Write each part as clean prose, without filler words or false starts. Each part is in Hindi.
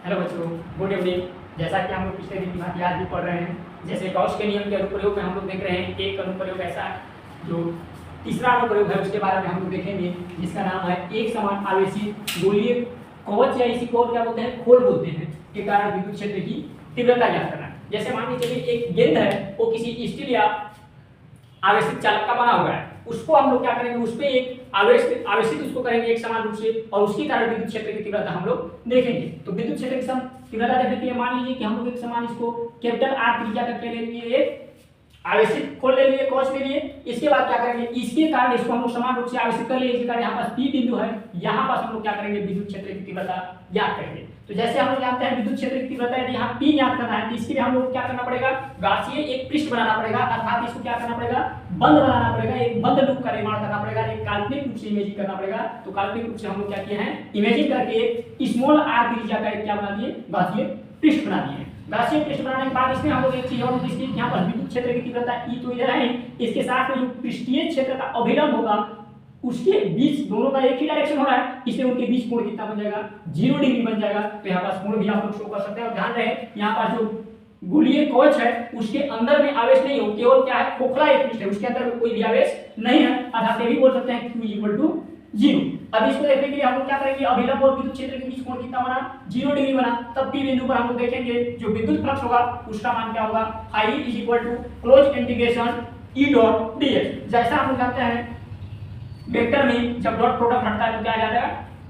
हेलो बच्चों, गुड इवनिंग। जैसा कि हम लोग पिछले दिन की भांति आज भी पढ़ रहे हैं, जैसे गॉस के नियम के अनुप्रयोग में हम लोग देख रहे हैं एक अनुप्रयोग ऐसा जो तीसरा अनुप्रयोग है उसके बारे में हम लोग देखेंगे, जिसका नाम है एक समान आवेशित गोलीय कवच या इसी को क्या बोलते हैं, खोल बोलते हैं, के कारण विद्युत क्षेत्र की तीव्रता ज्ञात करना। जैसे मान के चलिए एक गेंद है, वो किसी स्टील या आवेशित चालक का बना हुआ है, उसको हम लोग क्या करेंगे, उस पे एक आवेशित उसको करेंगे एक समान रूप से, और उसके कारण विद्युत क्षेत्र की तीव्रता हम लोग देखेंगे। तो विद्युत क्षेत्र की तीव्रता देखने के लिए मान लीजिए कि हम लोग एक समान इसको कैपिटल आर त्रिज्या का ले लिए, एक आवेशित खोल ले लिए, कवच ले लिए। इसके बाद क्या करेंगे, इसके कारण इसको हम लोग समान रूप से आवेशित कर लिए। इसके कारण यहाँ पास पी बिंदु है, यहाँ पास हम लोग क्या करेंगे, विद्युत क्षेत्र की तीव्रता ज्ञात करेंगे। तो जैसे हम लोग जानते हैं विद्युत क्षेत्र की तीव्रता यदि यहाँ पी ज्ञात करना है, तो इसके लिए हम लोग क्या करना पड़ेगा, गासीय एक पृष्ठ बनाना पड़ेगा, अर्थात इसको क्या करना पड़ेगा, बंद बनाना पड़ेगा, एक बंद लूप का निर्माण करना पड़ेगा, एक काल्पनिक रूप से इमेजिंग करना पड़ेगा। तो काल्पनिक रूप से हम लोग क्या किए हैं, इमेजिंग करके एक स्मॉल आर त्रिज्या का एक क्या बना दिए, गासीय पृष्ठ बना दिए। गासीय पृष्ठ बनाने के बाद इसमें हम लोग एक चीज और नोटिस की, यहाँ पर विद्युत क्षेत्र की तीव्रता ई तो इधर है, इसके साथ में जो पृष्ठीय क्षेत्र का अभिलंब होगा उसके बीच दोनों का एक ही डायरेक्शन हो रहा है, इसलिए उनके बीच कोण कितना बन जाएगा, 0 डिग्री बन जाएगा। तो यहाँ पास कोण भी आप लोग शो कर सकते हैं। और ध्यान रहे यहाँ पास जो गोलीय कवच है उसके अंदर में आवेश नहीं हो, केवल क्या है, खोखला एक पृष्ठ है, उसके अंदर में कोई भी आवेश नहीं है, अर्थात ये भी बोल सकते हैं Q = 0। अब इसको देखने के लिए हम लोग क्या करेंगे, अभिलंब और विद्युत क्षेत्र के बीच कोण कितना बना, 0 डिग्री बना। तब P बिंदु पर हम लोग देखेंगे जो विद्युत फ्लक्स होगा उसका मान क्या होगा, I क्लोज इंटीग्रेशन E.ds। जैसा हम लोग जानते हैं वेक्टर में जब डॉट प्रोडक्ट हटता है तो क्या आ जाएगा,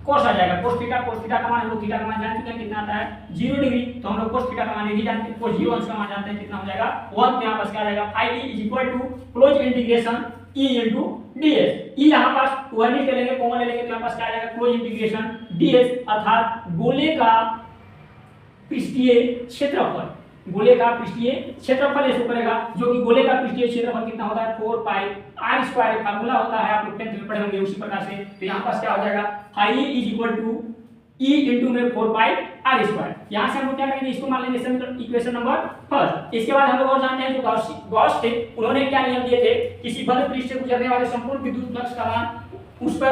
cos आ जाएगा, cos थीटा का मान हम लोग थीटा का मान जान चुके हैं कितना आता है, 0 डिग्री। तो हम लोग cos थीटा का मान ये भी जानते हैं, cos 0 अंश का मान जानते हैं कितना हो जाएगा 1। तो यहाँ पास क्या आ जाएगा, I close integration E.ds। E यहाँ पास वर्णित ले लेंगे, कॉमन ले लेंगे, तो यहाँ पास क्या आ जाएगा, क्लोज इंटीग्रेशन ds, अर्थात गोले का पृष्ठीय क्षेत्रफल, गोले का पृष्ठीय क्षेत्रफल ऐसे करेगा, जो कि गोले का पृष्ठीय क्षेत्रफल कितना होता है, 4πr²। फार्मूला होता है, आप लोग 10th में पढ़े होंगे उसी प्रकार से। तो यहाँ पास क्या हो जाएगा, I E में 4πr²। यहाँ से हम लोग क्या करेंगे, इसको मान लेंगे समीकरण इक्वेशन नंबर फर्स्ट। इसके बाद हम लोग और जानते हैं जो गॉस थे उन्होंने क्या नियम दिए थे, किसी बंद पृष्ठ से गुजरने वाले संपूर्ण विद्युत फ्लक्स का मान उस पर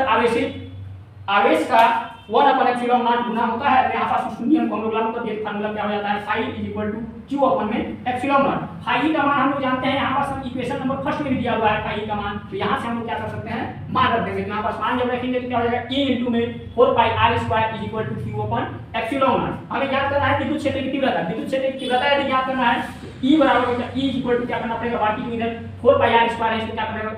आवेश का 1/ε0 गुना होता है। तो यहाँ पास उस नियम को हम लोग लागू करके फार्मूला क्या हो जाता है, phi Q/ε0। phi का मान हम लोग जानते हैं, यहाँ पास हम इक्वेशन नंबर फर्स्ट में भी दिया हुआ है phi का मान। तो यहाँ से हम लोग क्या कर सकते हैं, मान रख देंगे। तो यहाँ पास मान जब रखेंगे तो क्या हो जाएगा, E में 4πr² Q/ε0। हमें याद करना है विद्युत क्षेत्र की तीव्रता। विद्युत क्षेत्र की तीव्रता यदि याद करना है, E बराबर क्या करना पड़ेगा, बाकी जो इधर 4πr² है इसको क्या करना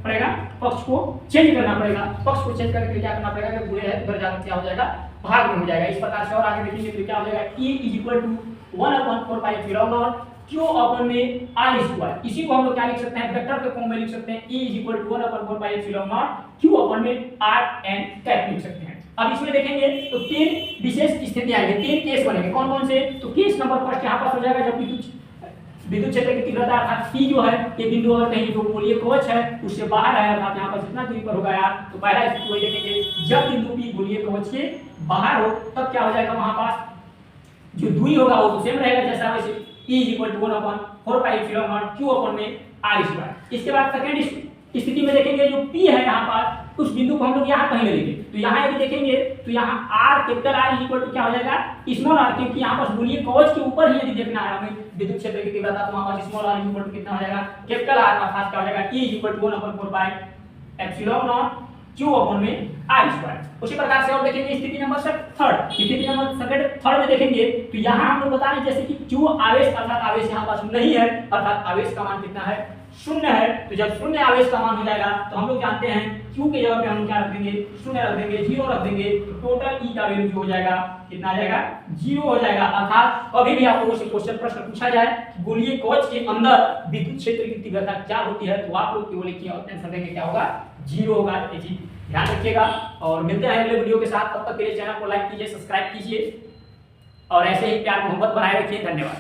पड़ेगा, पक्ष को चेंज करना पड़ेगा। पक्ष को चेंज करके क्या करना पड़ेगा, गुणे है उधर जाकर क्या हो जाएगा, भाग में हो जाएगा। इस प्रकार से और आगे देखेंगे तो क्या हो जाएगा, E 1/4πε0 Q/r²। इसी को हम लोग क्या लिख सकते हैं, वेक्टर के फॉर्म में लिख सकते हैं, E 1/4πε0 Q/r कैप लिख सकते हैं। अब इसमें देखेंगे तो 3 विशेष स्थितियां आएंगी, 3 केस बनेंगे। कौन कौन से, तो केस नंबर फर्स्ट यहाँ पास हो जाएगा जब विद्युत क्षेत्र की तीव्रता अर्थात P जो है ये बिंदु अगर कहीं जो गोलीय कवच है उससे बाहर है, अर्थात यहाँ पर जितना दूरी पर होगा यार, तो पहला स्थिति वही देखेंगे, जब बिंदु P गोलीय कवच के बाहर हो तब क्या हो जाएगा, वहां पास जो दूरी होगा वो तो सेम रहेगा जैसा वैसे E 1/4πε0 Q/r²। इसके बाद सेकंड स्थिति में देखेंगे जो P है यहाँ पर, उस बिंदु को हम लोग यहाँ कहीं ले लेंगे। तो यहाँ यदि देखेंगे तो यहाँ R कैपिटल R क्या हो जाएगा, स्मॉल r, क्योंकि यहाँ पर गोलीय कवच के ऊपर ही यदि देखना है हमें विद्युत क्षेत्र की तीव्रता, तो वहाँ पर स्मॉल r कितना हो जाएगा, कैपिटल R, अर्थात क्या हो जाएगा E 1/4πε0 Q/r²। उसी प्रकार से और देखेंगे स्थिति नंबर थर्ड। स्थिति नंबर थर्ड में देखेंगे तो यहाँ हम लोग बता रहे जैसे कि Q आवेश, अर्थात आवेश यहाँ पास नहीं है, अर्थात आवेश का मान कितना है, 0 है। तो जब 0 आवेश का मान हो जाएगा तो हम लोग जानते हैं Q के जगह पे हम क्या रख देंगे, 0 रख देंगे, 0 रख देंगे, तो टोटल E का वैल्यू जो हो जाएगा कितना आ जाएगा, 0 हो जाएगा। अर्थात कभी भी आप लोगों से क्वेश्चन प्रश्न पूछा जाए गोलीय कवच के अंदर विद्युत क्षेत्र की तीव्रता क्या होती है, तो आप लोग केवल एक आंसर देंगे क्या होगा, 0 होगा। ये चीज ध्यान रखिएगा और मिलते हैं अगले वीडियो के साथ। तब तक के लिए चैनल को लाइक कीजिए, सब्सक्राइब कीजिए और ऐसे ही प्यार मोहब्बत बनाए रखिए। धन्यवाद।